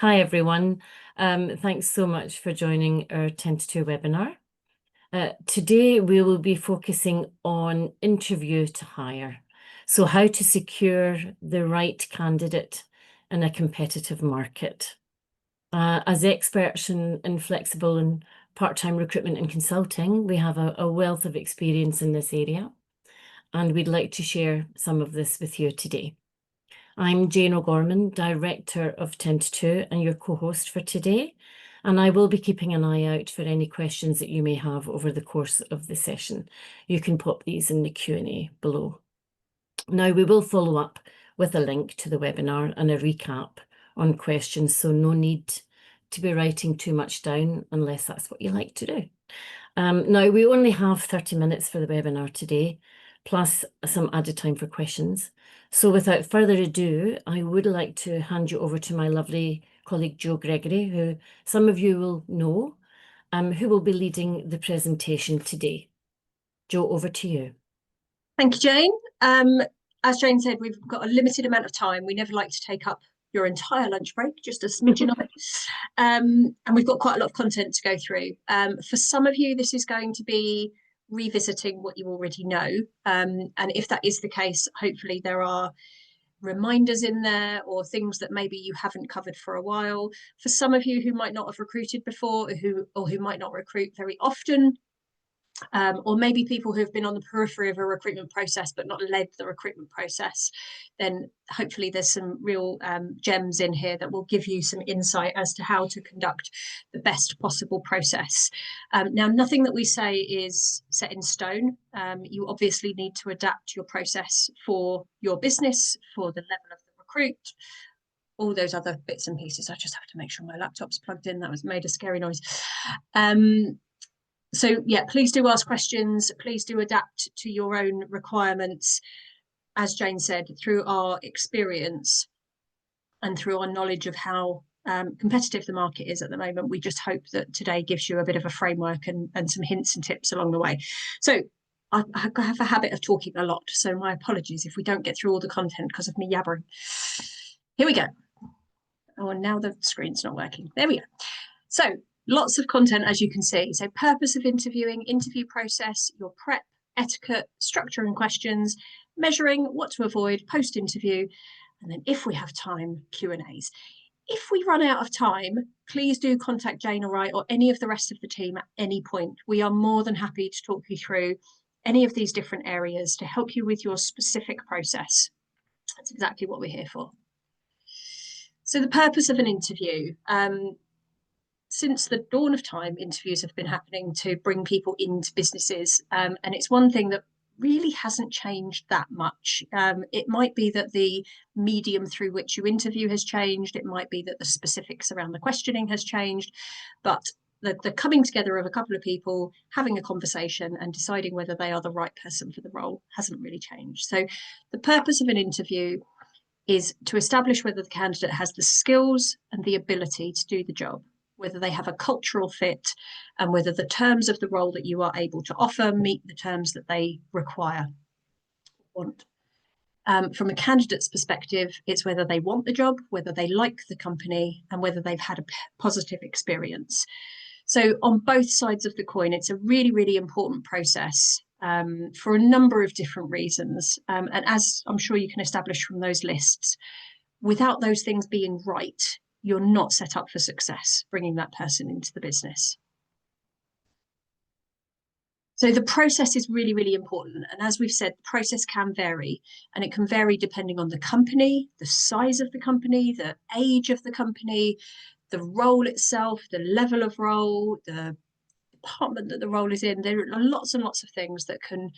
Hi, everyone. Thanks so much for joining our Ten2Two webinar. Today, we will be focusing on interview to hire. So how to secure the right candidate in a competitive market. As experts in flexible and part-time recruitment and consulting, we have a wealth of experience in this area, and we'd like to share some of this with you today. I'm Jane O'Gorman, Director of Ten2Two and your co-host for today, and I will be keeping an eye out for any questions that you may have over the course of the session. You can pop these in the Q&A below. Now, we will follow up with a link to the webinar and a recap on questions, so no need to be writing too much down unless that's what you like to do. Now, we only have 30 minutes for the webinar today, plus some added time for questions. So without further ado, I would like to hand you over to my lovely colleague, Jo Gregory, who some of you will know, who will be leading the presentation today. Jo, over to you. Thank you, Jane. As Jane said, we've got a limited amount of time. We never like to take up your entire lunch break, just a smidgen of it. And we've got quite a lot of content to go through. For some of you, this is going to be revisiting what you already know. And if that is the case, hopefully there are reminders in there or things that maybe you haven't covered for a while. For some of you who might not have recruited before or who might not recruit very often, or maybe people who have been on the periphery of a recruitment process but not led the recruitment process, then hopefully there's some real gems in here that will give you some insight as to how to conduct the best possible process. Now, nothing that we say is set in stone. You obviously need to adapt your process for your business, for the level of the recruit, all those other bits and pieces. I just have to make sure my laptop's plugged in. That was made a scary noise. So yeah, please do ask questions. Please do adapt to your own requirements. As Jane said, through our experience and through our knowledge of how competitive the market is at the moment, we just hope that today gives you a bit of a framework and some hints and tips along the way. So I have a habit of talking a lot, so my apologies if we don't get through all the content because of me yabbering. Here we go. Oh, and now the screen's not working. There we go. So lots of content, as you can see. So purpose of interviewing, interview process, your prep, etiquette, structure and questions, measuring, what to avoid, post-interview, and then if we have time, Q&As. If we run out of time, please do contact Jane or I or any of the rest of the team at any point. We are more than happy to talk you through any of these different areas to help you with your specific process. That's exactly what we're here for. So the purpose of an interview. Since the dawn of time, interviews have been happening to bring people into businesses. And it's one thing that really hasn't changed that much. It might be that the medium through which you interview has changed. It might be that the specifics around the questioning has changed. But the coming together of a couple of people, having a conversation and deciding whether they are the right person for the role hasn't really changed. So the purpose of an interview is to establish whether the candidate has the skills and the ability to do the job, whether they have a cultural fit, and whether the terms of the role that you are able to offer meet the terms that they require, want. From a candidate's perspective, it's whether they want the job, whether they like the company, and whether they've had a positive experience. So on both sides of the coin, it's a really, really important process for a number of different reasons. And as I'm sure you can establish from those lists, without those things being right, you're not set up for success bringing that person into the business. So the process is really, really important. And as we've said, the process can vary, and it can vary depending on the company, the size of the company, the age of the company, the role itself, the level of role, the department that the role is in. There are lots and lots of things that can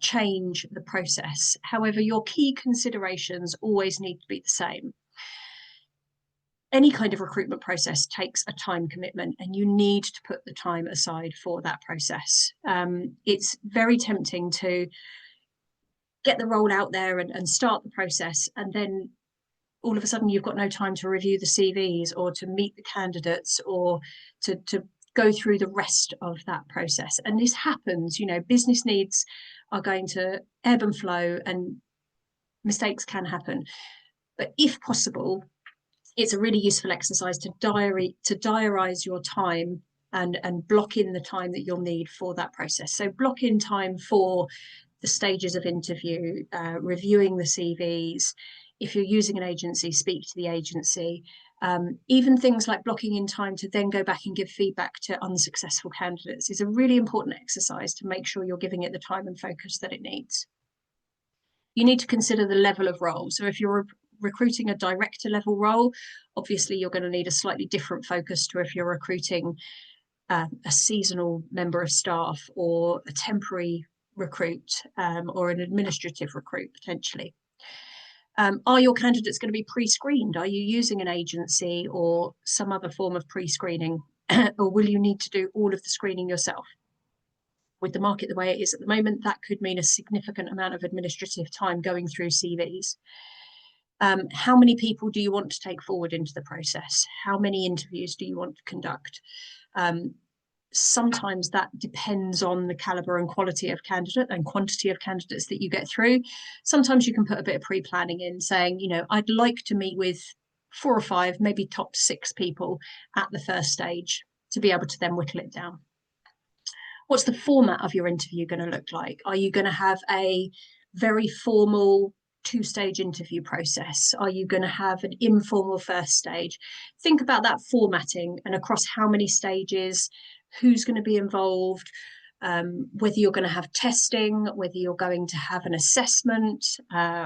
change the process. However, your key considerations always need to be the same. Any kind of recruitment process takes a time commitment, and you need to put the time aside for that process. It's very tempting to get the role out there and start the process, and then all of a sudden you've got no time to review the CVs or to meet the candidates or to go through the rest of that process. And this happens, business needs are going to ebb and flow and mistakes can happen. But if possible, it's a really useful exercise to diarise your time and block in the time that you'll need for that process. So block in time for the stages of interview, reviewing the CVs. If you're using an agency, speak to the agency. Even things like blocking in time to then go back and give feedback to unsuccessful candidates is a really important exercise to make sure you're giving it the time and focus that it needs. You need to consider the level of role. So if you're recruiting a director level role, obviously you're going to need a slightly different focus to if you're recruiting a seasonal member of staff or a temporary recruit or an administrative recruit potentially. Are your candidates going to be pre-screened? Are you using an agency or some other form of pre-screening? Or will you need to do all of the screening yourself? With the market the way it is at the moment, that could mean a significant amount of administrative time going through CVs. How many people do you want to take forward into the process? How many interviews do you want to conduct? Sometimes that depends on the caliber and quality of candidate and quantity of candidates that you get through. Sometimes you can put a bit of pre-planning in, saying, you know, I'd like to meet with 4 or 5, maybe top 6 people at the first stage to be able to then whittle it down. What's the format of your interview going to look like? Are you going to have a very formal 2-stage interview process? Are you going to have an informal first stage? Think about that formatting and across how many stages, who's going to be involved, whether you're going to have testing, whether you're going to have an assessment,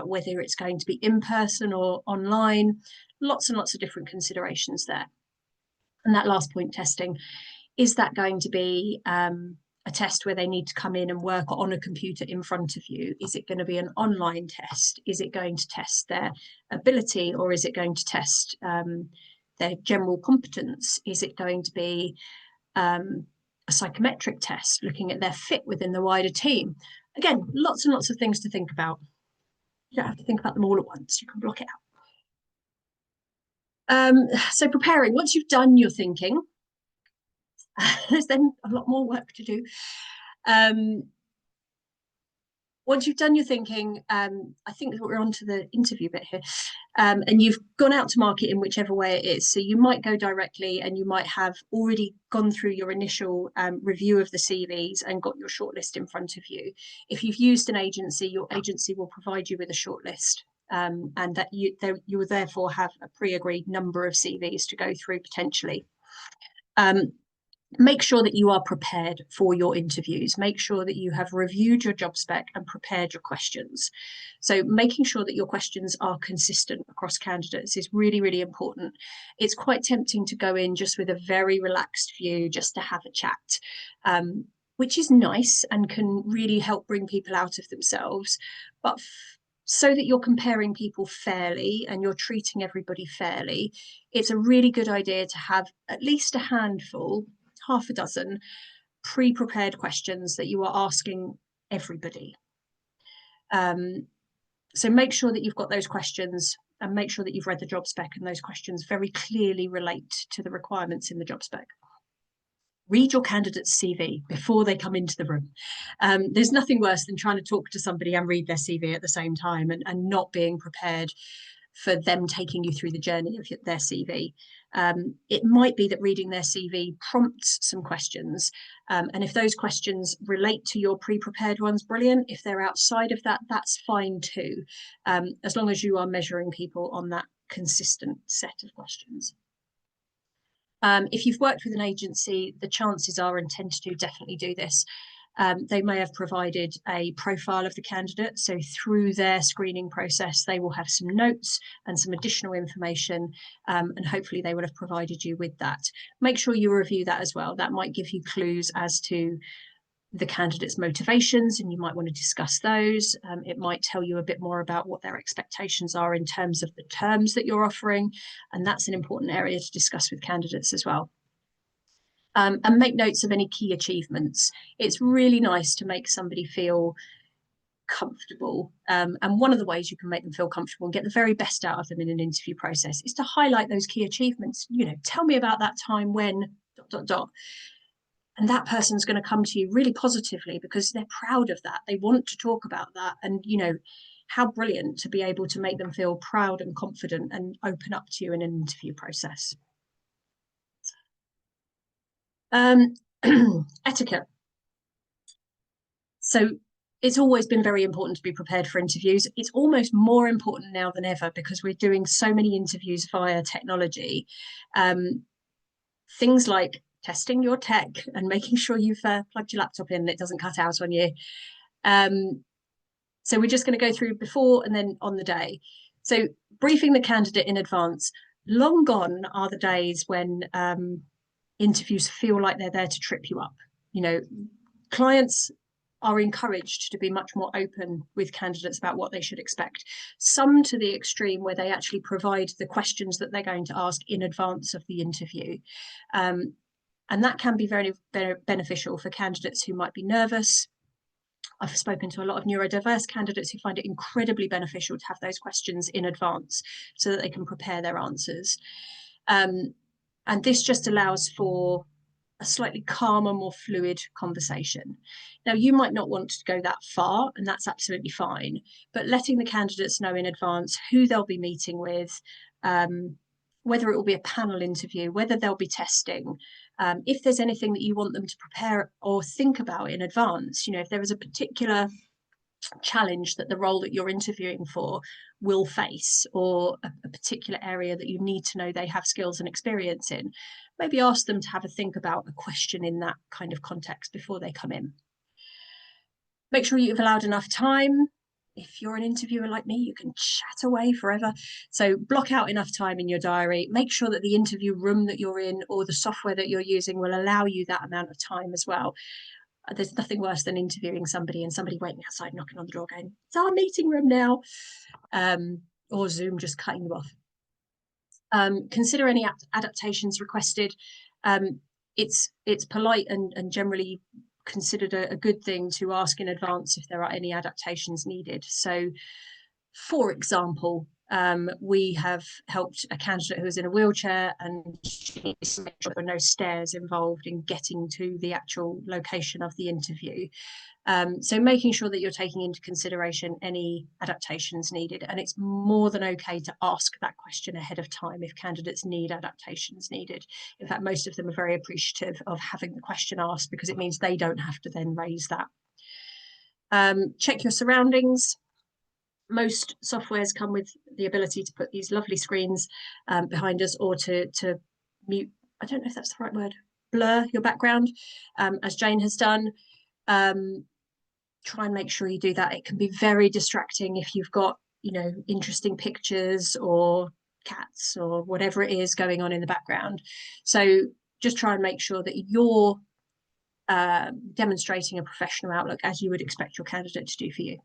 whether it's going to be in person or online. Lots and lots of different considerations there. And that last point, testing, is that going to be a test where they need to come in and work on a computer in front of you? Is it going to be an online test? Is it going to test their ability, or is it going to test their general competence? Is it going to be a psychometric test looking at their fit within the wider team? Again, lots and lots of things to think about. You don't have to think about them all at once. You can block it out. So preparing, once you've done your thinking, there's then a lot more work to do. Once you've done your thinking, I think we're on to the interview bit here, and you've gone out to market in whichever way it is. So you might go directly, and you might have already gone through your initial review of the CVs and got your shortlist in front of you. If you've used an agency, your agency will provide you with a shortlist, and that you will therefore have a pre-agreed number of CVs to go through potentially. Make sure that you are prepared for your interviews. Make sure that you have reviewed your job spec and prepared your questions. So making sure that your questions are consistent across candidates is really, really important. It's quite tempting to go in just with a very relaxed view, just to have a chat, which is nice and can really help bring people out of themselves. But so that you're comparing people fairly and you're treating everybody fairly, it's a really good idea to have at least a handful, half a dozen pre-prepared questions that you are asking everybody. So make sure that you've got those questions and make sure that you've read the job spec and those questions very clearly relate to the requirements in the job spec. Read your candidate's CV before they come into the room. There's nothing worse than trying to talk to somebody and read their CV at the same time and not being prepared for them taking you through the journey of their CV. It might be that reading their CV prompts some questions. And if those questions relate to your pre-prepared ones, brilliant. If they're outside of that, that's fine too, as long as you are measuring people on that consistent set of questions. If you've worked with an agency, the chances are, and Ten2Two definitely do this, they may have provided a profile of the candidate. So through their screening process, they will have some notes and some additional information, and hopefully they will have provided you with that. Make sure you review that as well. That might give you clues as to the candidate's motivations, and you might want to discuss those. It might tell you a bit more about what their expectations are in terms of the terms that you're offering, and that's an important area to discuss with candidates as well. And make notes of any key achievements. It's really nice to make somebody feel comfortable. And one of the ways you can make them feel comfortable and get the very best out of them in an interview process is to highlight those key achievements. You know, tell me about that time when ... And that person's going to come to you really positively because they're proud of that. They want to talk about that. And, you know, how brilliant to be able to make them feel proud and confident and open up to you in an interview process. Etiquette. So it's always been very important to be prepared for interviews. It's almost more important now than ever because we're doing so many interviews via technology. Things like testing your tech and making sure you've plugged your laptop in and it doesn't cut out on you. So we're just going to go through before and then on the day. So briefing the candidate in advance. Long gone are the days when interviews feel like they're there to trip you up. You know, clients are encouraged to be much more open with candidates about what they should expect. Some to the extreme where they actually provide the questions that they're going to ask in advance of the interview. And that can be very, very beneficial for candidates who might be nervous. I've spoken to a lot of neurodiverse candidates who find it incredibly beneficial to have those questions in advance so that they can prepare their answers. And this just allows for a slightly calmer, more fluid conversation. Now, you might not want to go that far, and that's absolutely fine, but letting the candidates know in advance who they'll be meeting with, whether it will be a panel interview, whether they'll be testing, if there's anything that you want them to prepare or think about in advance, you know, if there is a particular challenge that the role that you're interviewing for will face, or a particular area that you need to know they have skills and experience in, maybe ask them to have a think about a question in that kind of context before they come in. Make sure you've allowed enough time. If you're an interviewer like me, you can chat away forever. So block out enough time in your diary. Make sure that the interview room that you're in or the software that you're using will allow you that amount of time as well. There's nothing worse than interviewing somebody and somebody waiting outside knocking on the door going, it's our meeting room now, or Zoom just cutting you off. Consider any adaptations requested. It's polite and generally considered a good thing to ask in advance if there are any adaptations needed. So, for example, we have helped a candidate who was in a wheelchair and she needs to make sure there are no stairs involved in getting to the actual location of the interview. So making sure that you're taking into consideration any adaptations needed, and it's more than okay to ask that question ahead of time if candidates need adaptations needed. In fact, most of them are very appreciative of having the question asked because it means they don't have to then raise that. Check your surroundings. Most softwares come with the ability to put these lovely screens behind us, or to mute, I don't know if that's the right word, blur your background, as Jane has done. Try and make sure you do that. It can be very distracting if you've got, you know, interesting pictures or cats or whatever it is going on in the background. So just try and make sure that you're demonstrating a professional outlook as you would expect your candidate to do for you.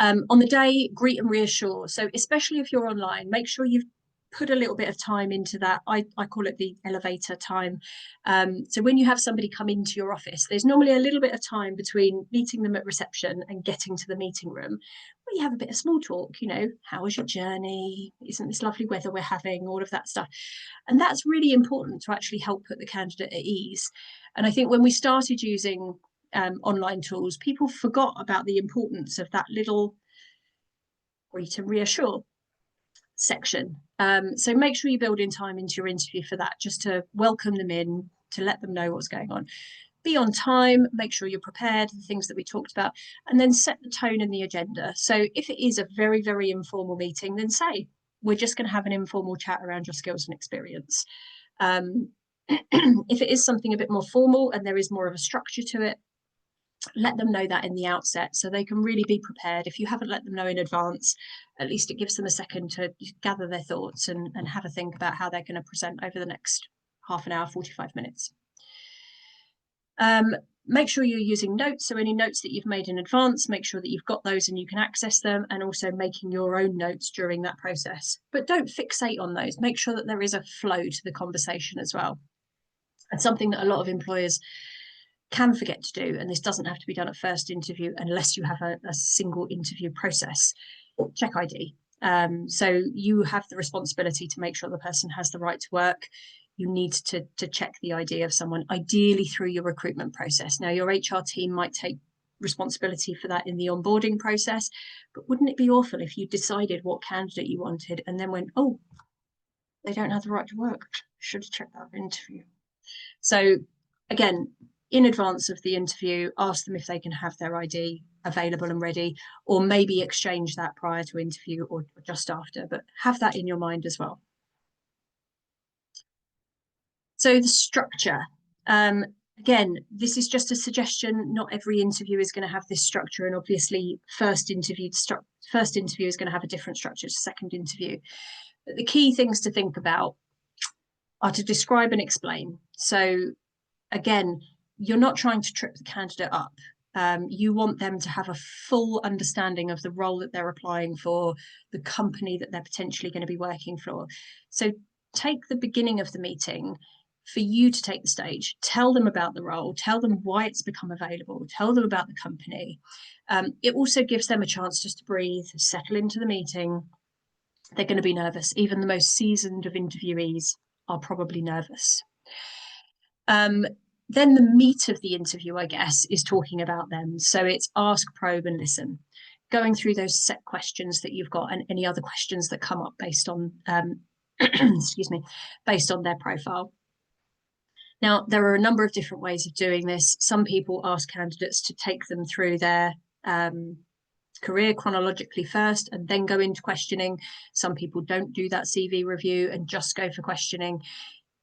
On the day, greet and reassure. So especially if you're online, make sure you've put a little bit of time into that. I call it the elevator time. So when you have somebody come into your office, there's normally a little bit of time between meeting them at reception and getting to the meeting room, where you have a bit of small talk, you know, how was your journey? Isn't this lovely weather we're having? All of that stuff. And that's really important to actually help put the candidate at ease. And I think when we started using online tools, people forgot about the importance of that little greet and reassure section. So make sure you build in time into your interview for that, just to welcome them in, to let them know what's going on. Be on time, make sure you're prepared, the things that we talked about, and then set the tone and the agenda. So if it is a very, very informal meeting, then say, we're just going to have an informal chat around your skills and experience. If it is something a bit more formal and there is more of a structure to it, let them know that in the outset so they can really be prepared. If you haven't let them know in advance, at least it gives them a second to gather their thoughts and have a think about how they're going to present over the next half an hour, 45 minutes. Make sure you're using notes. So any notes that you've made in advance, make sure that you've got those and you can access them, and also making your own notes during that process. But don't fixate on those. Make sure that there is a flow to the conversation as well. And something that a lot of employers can forget to do, and this doesn't have to be done at first interview unless you have a single interview process, check ID. So you have the responsibility to make sure the person has the right to work. You need to check the ID of someone, ideally through your recruitment process. Now, your HR team might take responsibility for that in the onboarding process. But wouldn't it be awful if you decided what candidate you wanted and then went, oh, they don't have the right to work, should have checked that interview. So again, in advance of the interview, ask them if they can have their ID available and ready, or maybe exchange that prior to interview or just after, but have that in your mind as well. So the structure, again, this is just a suggestion. Not every interview is going to have this structure, and obviously first interview is going to have a different structure to second interview. But the key things to think about are to describe and explain. So again, you're not trying to trip the candidate up. You want them to have a full understanding of the role that they're applying for, the company that they're potentially going to be working for. So take the beginning of the meeting for you to take the stage, tell them about the role, tell them why it's become available, tell them about the company. It also gives them a chance just to breathe, settle into the meeting. They're going to be nervous. Even the most seasoned of interviewees are probably nervous. Then the meat of the interview, I guess, is talking about them. So it's ask, probe, and listen. Going through those set questions that you've got and any other questions that come up based on, excuse me, based on their profile. Now, there are a number of different ways of doing this. Some people ask candidates to take them through their career chronologically first and then go into questioning. Some people don't do that CV review and just go for questioning.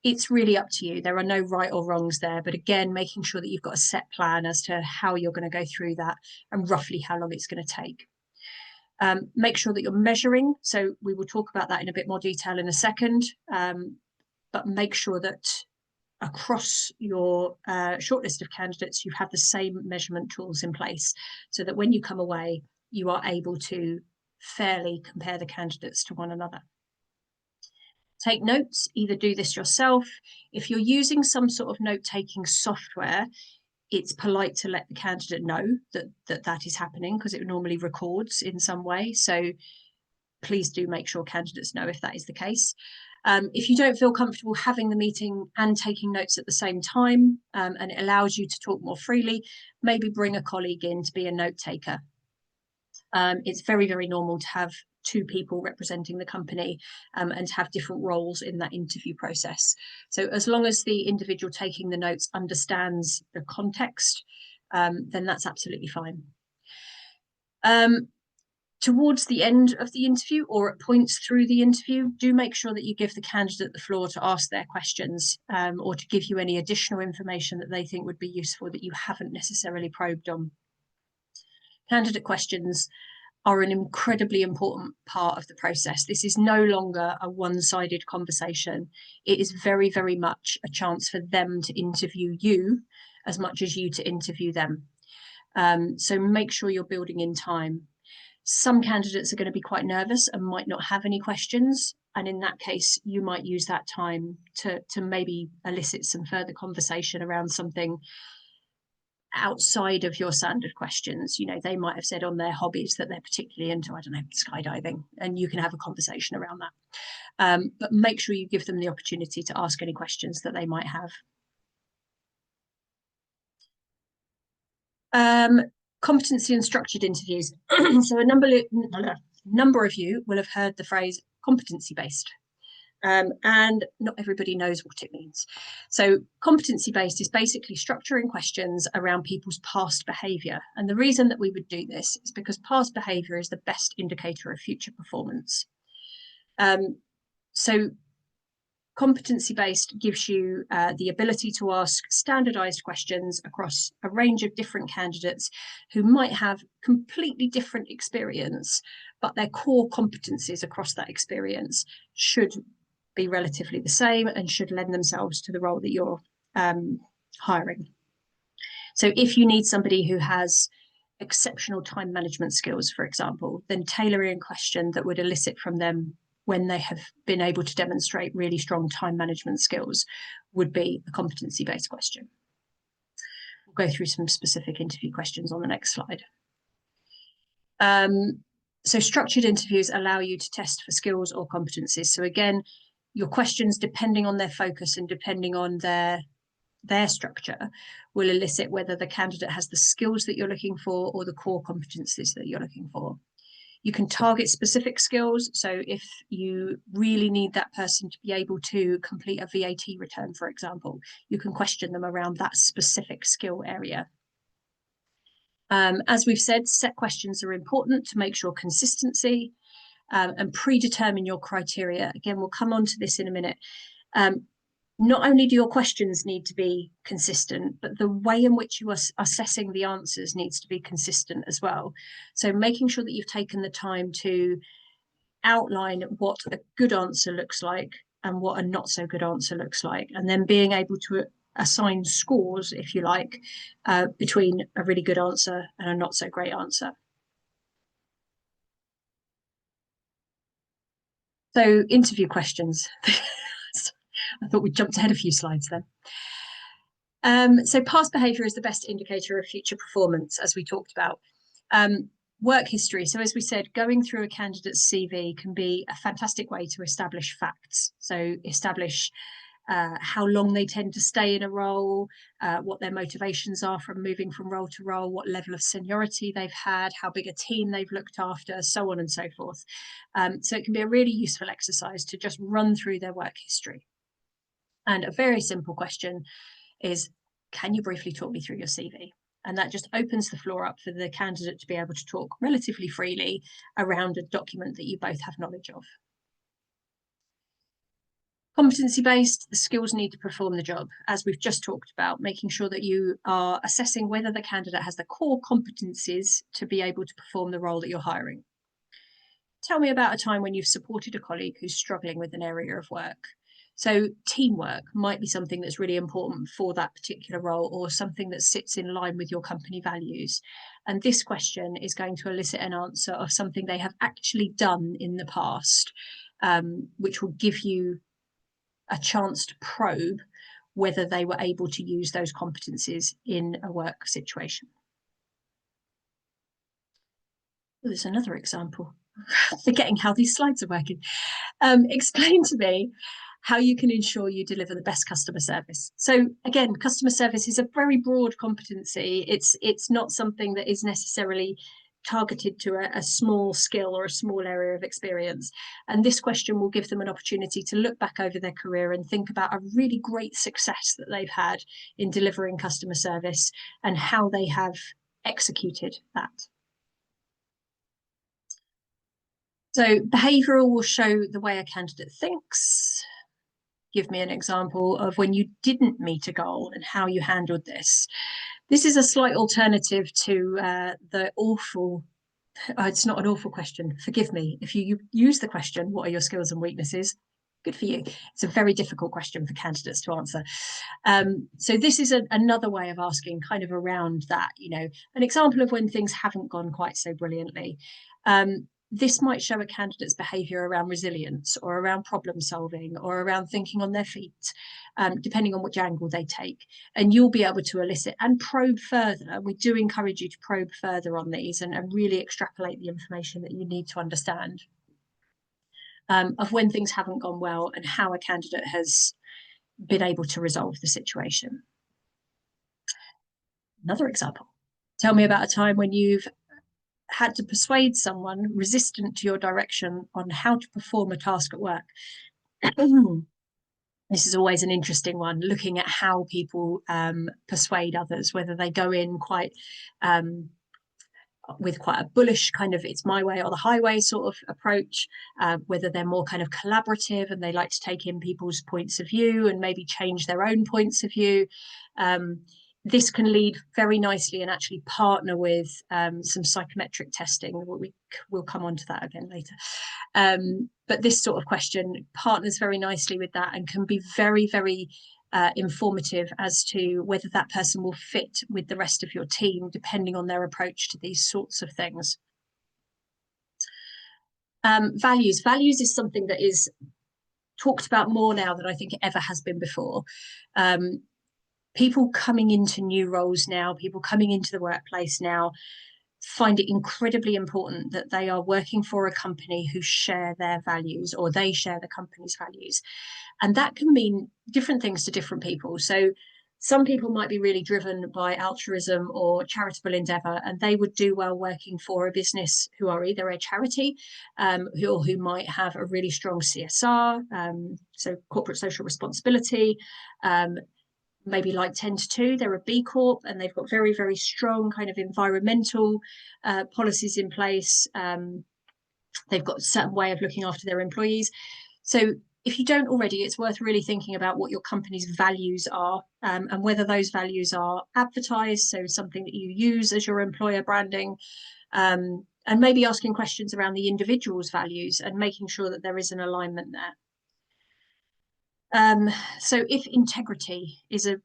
It's really up to you. There are no right or wrongs there. But again, making sure that you've got a set plan as to how you're going to go through that and roughly how long it's going to take. Make sure that you're measuring. So we will talk about that in a bit more detail in a second. But make sure that across your shortlist of candidates, you have the same measurement tools in place so that when you come away, you are able to fairly compare the candidates to one another. Take notes, either do this yourself. If you're using some sort of note-taking software, it's polite to let the candidate know that is happening because it normally records in some way. So please do make sure candidates know if that is the case. If you don't feel comfortable having the meeting and taking notes at the same time, and it allows you to talk more freely, maybe bring a colleague in to be a note taker. It's very, very normal to have two people representing the company and to have different roles in that interview process. So as long as the individual taking the notes understands the context, then that's absolutely fine. Towards the end of the interview or at points through the interview, do make sure that you give the candidate the floor to ask their questions or to give you any additional information that they think would be useful that you haven't necessarily probed on. Candidate questions are an incredibly important part of the process. This is no longer a one-sided conversation. It is very, very much a chance for them to interview you as much as you to interview them. So make sure you're building in time. Some candidates are going to be quite nervous and might not have any questions. And in that case, you might use that time to maybe elicit some further conversation around something outside of your standard questions. You know, they might have said on their hobbies that they're particularly into, I don't know, skydiving, and you can have a conversation around that. But make sure you give them the opportunity to ask any questions that they might have. Competency and structured interviews. So a number of you will have heard the phrase competency-based. And not everybody knows what it means. So competency-based is basically structuring questions around people's past behaviour. And the reason that we would do this is because past behaviour is the best indicator of future performance. So competency-based gives you the ability to ask standardised questions across a range of different candidates who might have completely different experience, but their core competencies across that experience should be relatively the same and should lend themselves to the role that you're hiring. So if you need somebody who has exceptional time management skills, for example, then tailoring a question that would elicit from them when they have been able to demonstrate really strong time management skills would be a competency-based question. We'll go through some specific interview questions on the next slide. So structured interviews allow you to test for skills or competencies. So again, your questions, depending on their focus and depending on their their structure will elicit whether the candidate has the skills that you're looking for or the core competencies that you're looking for. You can target specific skills. So if you really need that person to be able to complete a VAT return, for example, you can question them around that specific skill area. As we've said, set questions are important to make sure consistency, and predetermine your criteria. Again, we'll come on to this in a minute. Not only do your questions need to be consistent, but the way in which you are assessing the answers needs to be consistent as well. So making sure that you've taken the time to outline what a good answer looks like and what a not so good answer looks like, and then being able to assign scores, if you like, between a really good answer and a not so great answer. So interview questions. I thought we jumped ahead a few slides then. So past behaviour is the best indicator of future performance, as we talked about. Work history. So as we said, going through a candidate's CV can be a fantastic way to establish facts. So establish how long they tend to stay in a role, what their motivations are from moving from role to role, what level of seniority they've had, how big a team they've looked after, so on and so forth. So it can be a really useful exercise to just run through their work history. And a very simple question is, can you briefly talk me through your CV? And that just opens the floor up for the candidate to be able to talk relatively freely around a document that you both have knowledge of. Competency-based, the skills need to perform the job, as we've just talked about, making sure that you are assessing whether the candidate has the core competencies to be able to perform the role that you're hiring. Tell me about a time when you've supported a colleague who's struggling with an area of work. So teamwork might be something that's really important for that particular role, or something that sits in line with your company values. And this question is going to elicit an answer of something they have actually done in the past, which will give you a chance to probe whether they were able to use those competencies in a work situation. Oh, there's another example. Forgetting how these slides are working. Explain to me how you can ensure you deliver the best customer service. So again, customer service is a very broad competency. It's not something that is necessarily targeted to a small skill or a small area of experience. And this question will give them an opportunity to look back over their career and think about a really great success that they've had in delivering customer service and how they have executed that. So behavioural will show the way a candidate thinks. Give me an example of when you didn't meet a goal and how you handled this. This is a slight alternative to the awful, it's not an awful question, forgive me. If you use the question, what are your skills and weaknesses? Good for you. It's a very difficult question for candidates to answer. So this is another way of asking kind of around that, you know, an example of when things haven't gone quite so brilliantly. This might show a candidate's behaviour around resilience or around problem solving or around thinking on their feet, depending on which angle they take. And you'll be able to elicit and probe further. We do encourage you to probe further on these and really extrapolate the information that you need to understand of when things haven't gone well and how a candidate has been able to resolve the situation. Another example. Tell me about a time when you've had to persuade someone resistant to your direction on how to perform a task at work. This is always an interesting one, looking at how people persuade others, whether they go in quite with quite a bullish kind of it's my way or the highway sort of approach, whether they're more kind of collaborative and they like to take in people's points of view and maybe change their own points of view. This can lead very nicely and actually partner with some psychometric testing. We'll come on to that again later. But this sort of question partners very nicely with that and can be very, very informative as to whether that person will fit with the rest of your team, depending on their approach to these sorts of things. Values. Values is something that is talked about more now than I think it ever has been before. People coming into new roles now, people coming into the workplace now, find it incredibly important that they are working for a company who share their values or they share the company's values. And that can mean different things to different people. So Some people might be really driven by altruism or charitable endeavour, and they would do well working for a business who are either a charity who might have a really strong CSR, so corporate social responsibility, maybe like Ten2Two, they're a B Corp and they've got very, very strong kind of environmental policies in place. They've got a certain way of looking after their employees. So if you don't already, it's worth really thinking about what your company's values are and whether those values are advertised, so something that you use as your employer branding, and maybe asking questions around the individual's values and making sure that there is an alignment there. So if integrity is a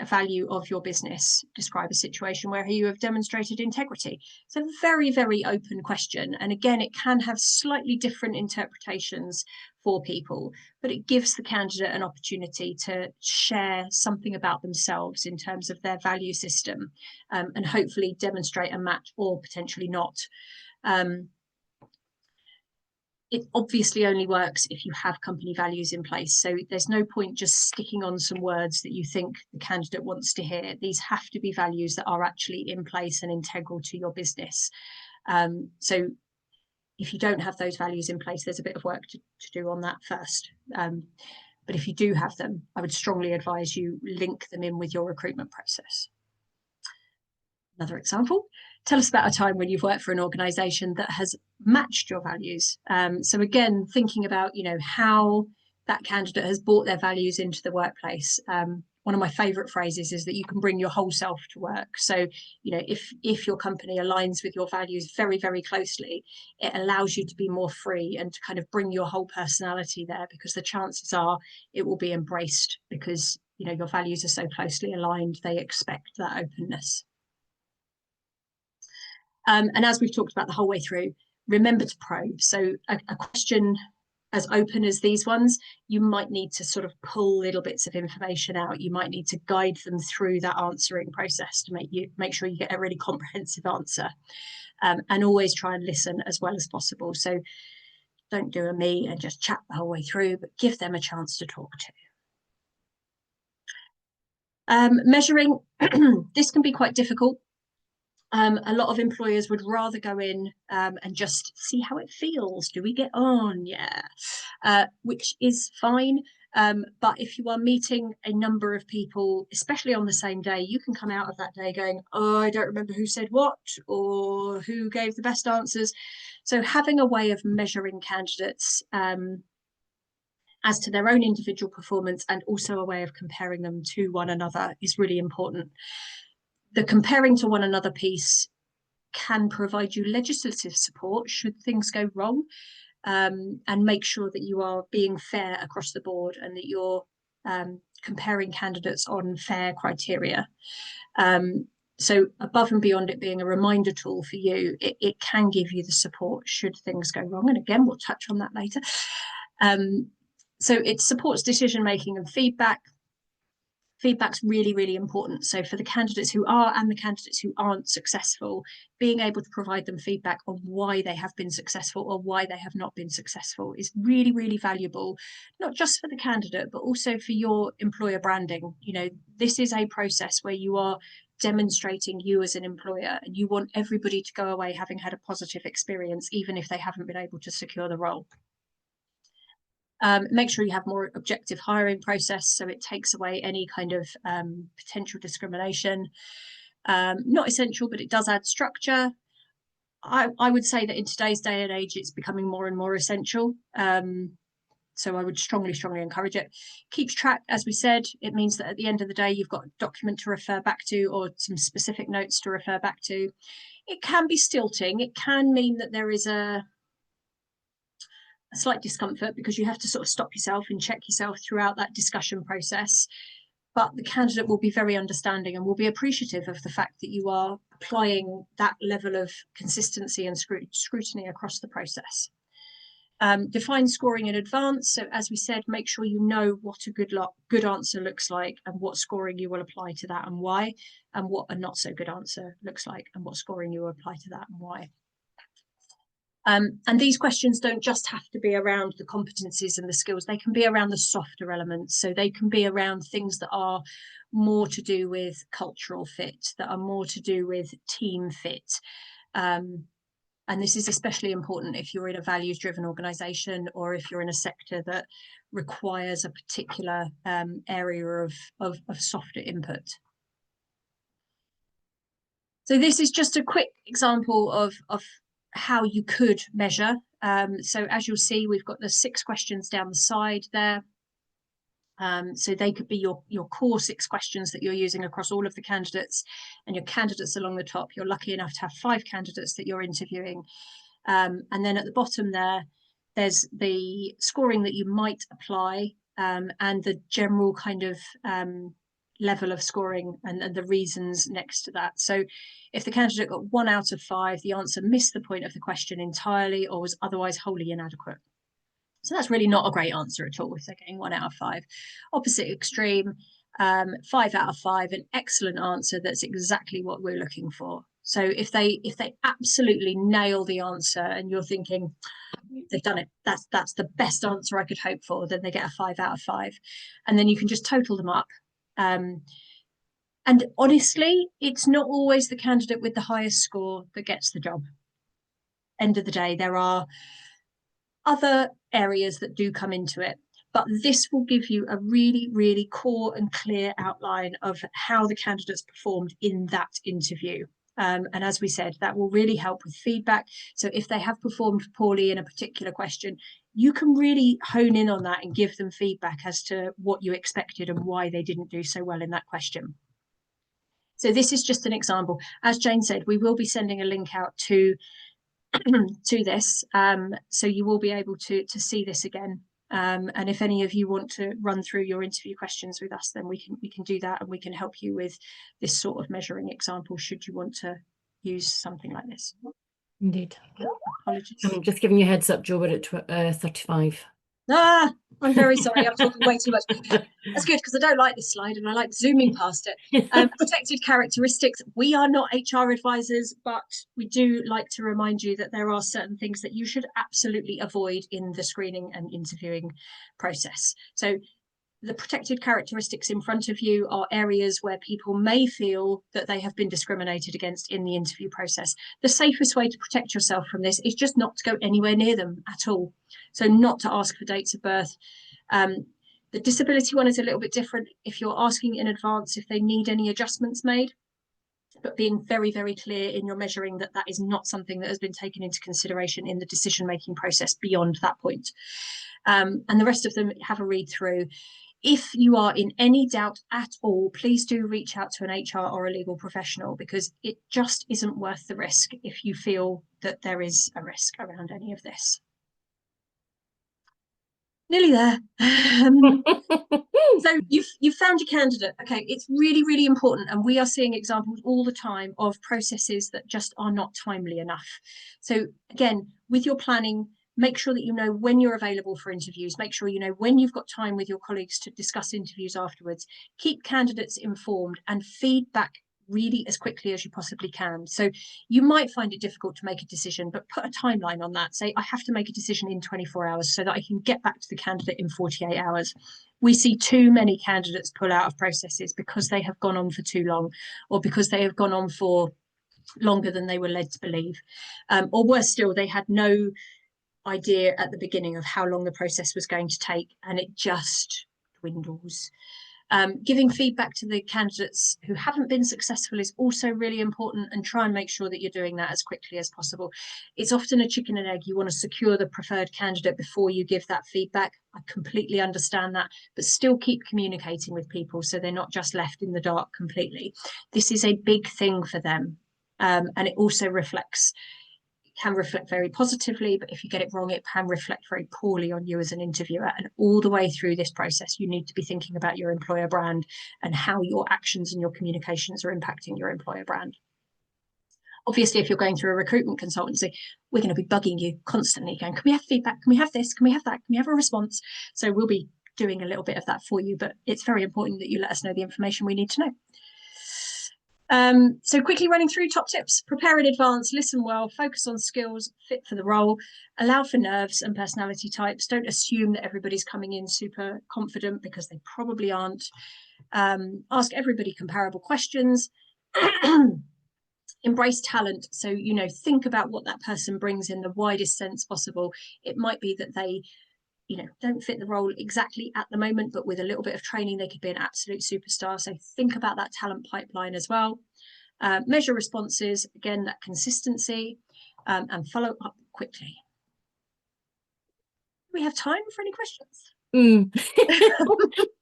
value of your business, describe a situation where you have demonstrated integrity. It's a very, very open question. And again, it can have slightly different interpretations for people, but it gives the candidate an opportunity to share something about themselves in terms of their value system, and hopefully demonstrate a match or potentially not. It obviously only works if you have company values in place. So there's no point just sticking on some words that you think the candidate wants to hear. These have to be values that are actually in place and integral to your business. So if you don't have those values in place, there's a bit of work to do on that first. But if you do have them, I would strongly advise you link them in with your recruitment process. Another example, tell us about a time when you've worked for an organisation that has matched your values. So again, thinking about, how that candidate has brought their values into the workplace. One of my favourite phrases is that you can bring your whole self to work. So, if your company aligns with your values very, very closely, it allows you to be more free and to kind of bring your whole personality there, because the chances are it will be embraced because, your values are so closely aligned, they expect that openness. And as we've talked about the whole way through, remember to probe. So a question as open as these ones, you might need to sort of pull little bits of information out. You might need to guide them through that answering process to make sure you get a really comprehensive answer. And always try and listen as well as possible. So don't do a me and just chat the whole way through, but give them a chance to talk to. Measuring, this can be quite difficult. A lot of employers would rather go in and just see how it feels. Do we get on? Yeah, which is fine. But if you are meeting a number of people, especially on the same day, you can come out of that day going, oh, I don't remember who said what or who gave the best answers. So having a way of measuring candidates as to their own individual performance and also a way of comparing them to one another is really important. The comparing to one another piece can provide you legislative support should things go wrong, and make sure that you are being fair across the board and that you're comparing candidates on fair criteria. So above and beyond it being a reminder tool for you, it can give you the support should things go wrong. And again, we'll touch on that later. So it supports decision making and feedback. Feedback's really, really important. So for the candidates who are and the candidates who aren't successful, being able to provide them feedback on why they have been successful or why they have not been successful is really, really valuable, not just for the candidate, but also for your employer branding. This is a process where you are demonstrating you as an employer, and you want everybody to go away having had a positive experience, even if they haven't been able to secure the role. Make sure you have more objective hiring process, so it takes away any kind of potential discrimination. Not essential, but it does add structure. I would say that in today's day and age, it's becoming more and more essential. So I would strongly, strongly encourage it. Keeps track, as we said. It means that at the end of the day, you've got a document to refer back to or some specific notes to refer back to. It can be stilting. It can mean that there is a slight discomfort because you have to sort of stop yourself and check yourself throughout that discussion process. But the candidate will be very understanding and will be appreciative of the fact that you are applying that level of consistency and scrutiny across the process. Define scoring in advance. So as we said, make sure you know what a good answer looks like and what scoring you will apply to that and why, and what a not so good answer looks like and what scoring you will apply to that and why. And these questions don't just have to be around the competencies and the skills. They can be around the softer elements. So they can be around things that are more to do with cultural fit, that are more to do with team fit. And this is especially important if you're in a values-driven organisation, or if you're in a sector that requires a particular area of softer input. So this is just a quick example of how you could measure. So as you'll see, we've got the 6 questions down the side there. So they could be your core 6 questions that you're using across all of the candidates, and your candidates along the top. You're lucky enough to have 5 candidates that you're interviewing. And then at the bottom there's the scoring that you might apply, and the general kind of level of scoring and the reasons next to that. So if the candidate got 1 out of 5, the answer missed the point of the question entirely or was otherwise wholly inadequate. So that's really not a great answer at all if they're getting 1 out of 5. Opposite extreme, 5 out of 5, an excellent answer that's exactly what we're looking for. So if they absolutely nail the answer and you're thinking they've done it, that's the best answer I could hope for, then they get a 5 out of 5. And then you can just total them up. And honestly, it's not always the candidate with the highest score that gets the job. End of the day, there are other areas that do come into it, but this will give you a really, really core and clear outline of how the candidates performed in that interview. And as we said, that will really help with feedback. So if they have performed poorly in a particular question, you can really hone in on that and give them feedback as to what you expected and why they didn't do so well in that question. So this is just an example. As Jane said, we will be sending a link out to this, so you will be able to see this again. And if any of you want to run through your interview questions with us, then we can do that, and we can help you with this sort of measuring example should you want to use something like this. Indeed. Apologies. I'm just giving you a heads up, Joe, we're at 35. I'm very sorry, I'm talking way too much. That's good, because I don't like this slide and I like zooming past it. Protected characteristics. We are not HR advisors, but we do like to remind you that there are certain things that you should absolutely avoid in the screening and interviewing process. So the protected characteristics in front of you are areas where people may feel that they have been discriminated against in the interview process. The safest way to protect yourself from this is just not to go anywhere near them at all. So not to ask for dates of birth. The disability one is a little bit different. If you're asking in advance if they need any adjustments made, but being very, very clear in your measuring that that is not something that has been taken into consideration in the decision-making process beyond that point. And the rest of them have a read through. If you are in any doubt at all, please do reach out to an HR or a legal professional, because it just isn't worth the risk if you feel that there is a risk around any of this. Nearly there. So you've found your candidate. Okay, it's really, really important. And we are seeing examples all the time of processes that just are not timely enough. So again, with your planning, make sure that you know when you're available for interviews. Make sure you know when you've got time with your colleagues to discuss interviews afterwards. Keep candidates informed and feedback really as quickly as you possibly can. So you might find it difficult to make a decision, but put a timeline on that. Say, I have to make a decision in 24 hours so that I can get back to the candidate in 48 hours. We see too many candidates pull out of processes because they have gone on for too long, or because they have gone on for longer than they were led to believe. Or worse still, they had no idea at the beginning of how long the process was going to take, and it just dwindles. Giving feedback to the candidates who haven't been successful is also really important, and try and make sure that you're doing that as quickly as possible. It's often a chicken and egg. You want to secure the preferred candidate before you give that feedback. I completely understand that, but still keep communicating with people so they're not just left in the dark completely. This is a big thing for them, and it also can reflect very positively, but if you get it wrong, it can reflect very poorly on you as an interviewer. And all the way through this process, you need to be thinking about your employer brand and how your actions and your communications are impacting your employer brand. Obviously, if you're going through a recruitment consultancy, we're going to be bugging you constantly, going, can we have feedback? Can we have this? Can we have that? Can we have a response? So we'll be doing a little bit of that for you, but it's very important that you let us know the information we need to know. So quickly running through top tips: prepare in advance, listen well, focus on skills fit for the role, allow for nerves and personality types. Don't assume that everybody's coming in super confident, because they probably aren't. Ask everybody comparable questions. Embrace talent. So, think about what that person brings in the widest sense possible. It might be that they don't fit the role exactly at the moment, but with a little bit of training, they could be an absolute superstar. So think about that talent pipeline as well. Measure responses, again, that consistency, and follow up quickly. Do we have time for any questions?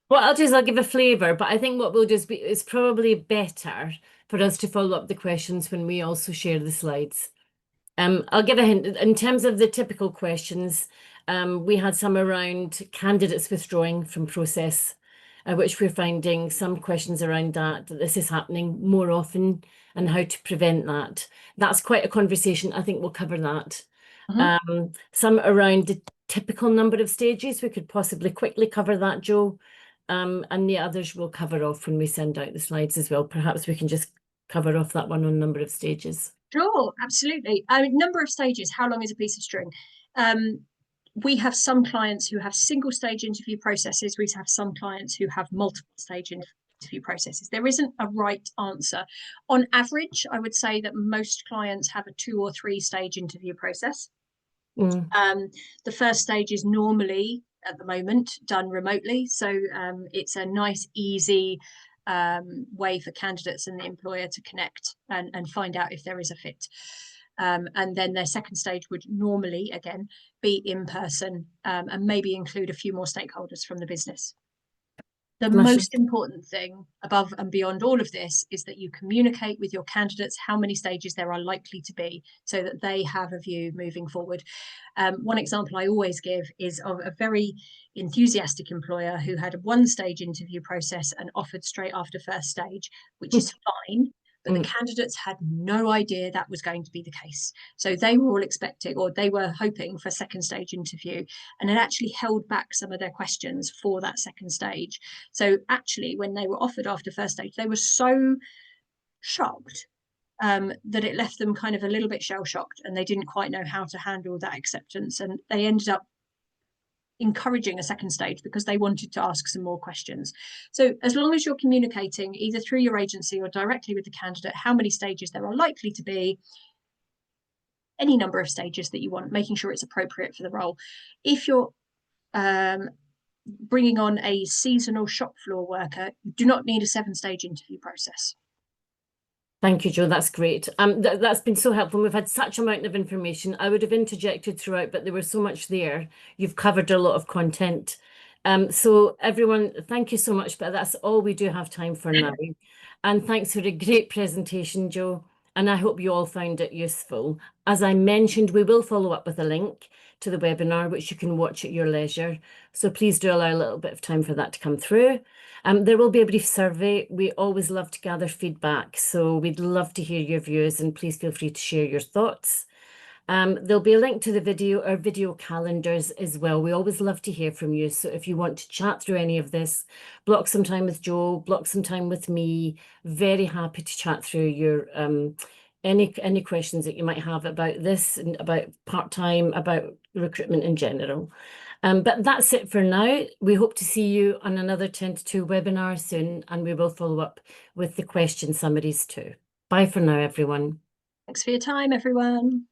What I'll do is I'll give a flavour, but I think what we'll do is it's probably better for us to follow up the questions when we also share the slides. I'll give a hint. In terms of the typical questions, we had some around candidates withdrawing from process, which we're finding some questions around that this is happening more often and how to prevent that. That's quite a conversation. I think we'll cover that. Some around the typical number of stages. We could possibly quickly cover that, Joe. And the others we'll cover off when we send out the slides as well. Perhaps we can just cover off that one on number of stages. Sure, absolutely. Number of stages, how long is a piece of string? We have some clients who have single stage interview processes. We have some clients who have multiple stage interview processes. There isn't a right answer. On average, I would say that most clients have a 2 or 3 stage interview process. The first stage is normally, at the moment, done remotely. So it's a nice, easy way for candidates and the employer to connect and find out if there is a fit. And then their second stage would normally, again, be in person, and maybe include a few more stakeholders from the business. The most important thing above and beyond all of this is that you communicate with your candidates how many stages there are likely to be, so that they have a view moving forward. One example I always give is of a very enthusiastic employer who had a 1-stage interview process and offered straight after first stage, which is fine. But the candidates had no idea that was going to be the case. So they were all expecting, or they were hoping for a second stage interview, and it actually held back some of their questions for that second stage. So actually, when they were offered after first stage, they were so shocked that it left them kind of a little bit shell-shocked, and they didn't quite know how to handle that acceptance. And they ended up encouraging a second stage because they wanted to ask some more questions. So as long as you're communicating either through your agency or directly with the candidate how many stages there are likely to be, any number of stages that you want, making sure it's appropriate for the role. If you're bringing on a seasonal shop floor worker, you do not need a 7-stage interview process. Thank you, Joe. That's great. That's been so helpful. We've had such amount of information. I would have interjected throughout, but there was so much there. You've covered a lot of content. So everyone, thank you so much, but that's all we do have time for now. And thanks for a great presentation, Joe. And I hope you all found it useful. As I mentioned, we will follow up with a link to the webinar, which you can watch at your leisure. So please do allow a little bit of time for that to come through. There will be a brief survey. We always love to gather feedback, so we'd love to hear your views, and please feel free to share your thoughts. There'll be a link to the video, our video calendars as well. We always love to hear from you. So if you want to chat through any of this, block some time with Joe, block some time with me. Very happy to chat through your any questions that you might have about this and about part-time, about recruitment in general. But that's it for now. We hope to see you on another 10-2 webinar soon, and we will follow up with the question summaries too. Bye for now, everyone. Thanks for your time, everyone.